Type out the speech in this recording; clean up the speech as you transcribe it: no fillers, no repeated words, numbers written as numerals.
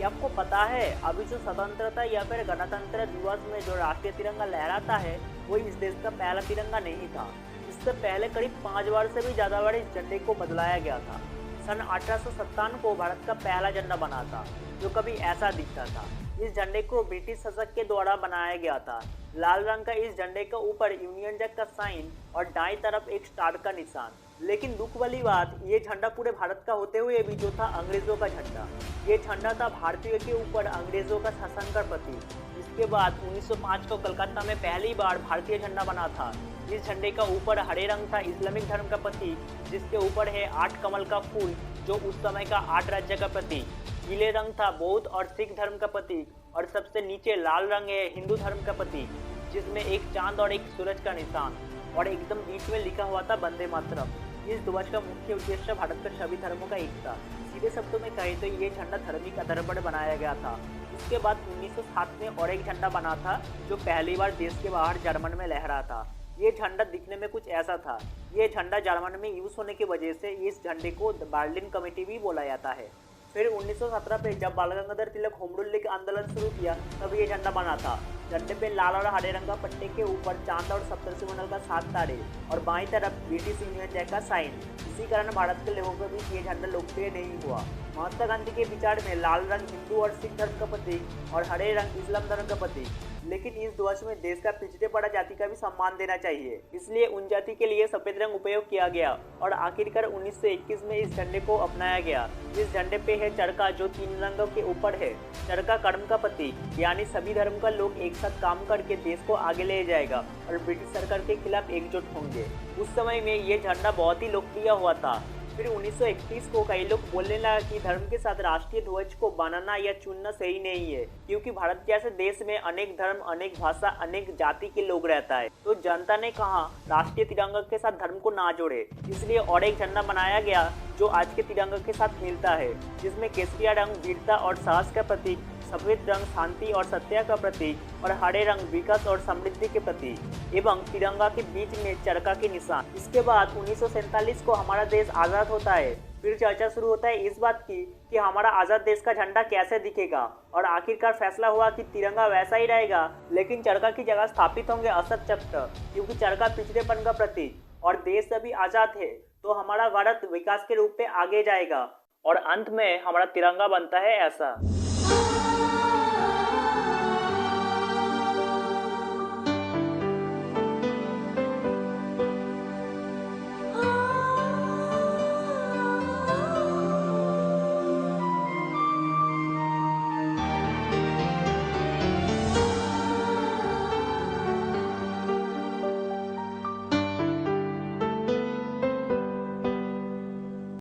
क्या आपको पता है अभी जो स्वतंत्रता या फिर गणतंत्र दिवस में जो राष्ट्रीय तिरंगा लहराता है वो इस देश का पहला तिरंगा नहीं था। इससे पहले करीब 5 बार से भी ज्यादा बार इस झंडे को बदलाया गया था। सन 1857 को भारत का पहला झंडा बना था जो कभी ऐसा दिखता था। इस झंडे को ब्रिटिश शासक के द्वारा बनाया गया था। लाल रंग का इस झंडे के ऊपर यूनियन जैक का साइन और दाईं तरफ एक स्टार का निशान। लेकिन दुख वाली बात, ये झंडा पूरे भारत का होते हुए भी जो था अंग्रेजों का झंडा। ये झंडा था भारतीय के ऊपर अंग्रेजों का शासन का प्रतीक। इसके बाद 1905 को कलकत्ता में पहली बार भारतीय झंडा बना था। इस झंडे का ऊपर हरे रंग था इस्लामिक धर्म का प्रतीक, जिसके ऊपर है 8 कमल का फूल जो उस समय का 8 राज्य का प्रतीक। पीले रंग था बौद्ध और सिख धर्म का प्रतीक और सबसे नीचे लाल रंग है हिंदू धर्म का प्रतीक, जिसमें एक चांद और एक सूरज का निशान और एकदम बीच में लिखा हुआ था वंदे मातरम। इस ध्वज का मुख्य उद्देश्य भारत के सभी धर्मों का एकता। सीधे शब्दों में कहे तो ये झंडा धार्मिक आधार पर बनाया गया था। इसके बाद 1907 में और एक झंडा बना था जो पहली बार देश के बाहर जर्मन में लहरा था। ये झंडा दिखने में कुछ ऐसा था। ये झंडा जर्मन में यूज होने की वजह से इस झंडे को बर्लिन कमेटी भी बोला जाता है। फिर 1917 में जब बाल Gangadhar Tilak home rule league आंदोलन शुरू किया तब ये झंडा बना था। झंडे पे लाल और हरे रंग का पट्टे के ऊपर चांद और सप्तर्षिमंडल का 7 तारे और बाईं तरफ ब्रिटिश यूनियन जैक का साइन। इसी कारण भारत के लोगों के बीच ये झंडा लोकप्रिय नहीं हुआ। महात्मा गांधी के विचार में लाल रंग हिंदू और सिख धर्म का प्रतीक और हरे रंग इस्लाम धर्म का प्रतीक। लेकिन इस ध्वज में देश का पिछड़े पड़ा जाति का भी सम्मान देना चाहिए, इसलिए उन जाति के लिए सफेद रंग उपयोग किया गया और आखिरकार 1921 में इस झंडे को अपनाया गया। इस झंडे पे है चरखा जो 3 रंगों के ऊपर है। चरखा कर्म का प्रतीक, यानी सभी धर्म का लोग एक साथ काम करके देश को आगे ले जाएगा और ब्रिटिश सरकार के खिलाफ एकजुट होंगे। उस समय में ये झंडा बहुत ही लोकप्रिय हुआ था। फिर 1931 को कई लोग बोलने लगा कि धर्म के साथ राष्ट्रीय ध्वज को बनाना या चुनना सही नहीं है, क्योंकि भारत जैसे देश में अनेक धर्म, अनेक भाषा, अनेक जाति के लोग रहता है। तो जनता ने कहा राष्ट्रीय तिरंगा के साथ धर्म को ना जोड़े, इसलिए और एक झंडा बनाया गया जो आज के तिरंगा के साथ मिलता है, जिसमें केसरिया रंग वीरता और साहस का प्रतीक, सफेद रंग शांति और सत्य का प्रतीक और हरे रंग विकास और समृद्धि के प्रतीक एवं तिरंगा के बीच में चरखा के निशान। इसके बाद 1947 को हमारा देश आज़ाद होता है। फिर चर्चा शुरू होता है इस बात की कि हमारा आज़ाद देश का झंडा कैसे दिखेगा और आखिरकार फैसला हुआ कि तिरंगा वैसा ही रहेगा, लेकिन चरखा की जगह स्थापित होंगे अशोक चक्र, क्योंकि चरखा पिछड़ेपन का प्रतीक और देश अभी आज़ाद है तो हमारा भारत विकास के रूप में आगे जाएगा और अंत में हमारा तिरंगा बनता है ऐसा।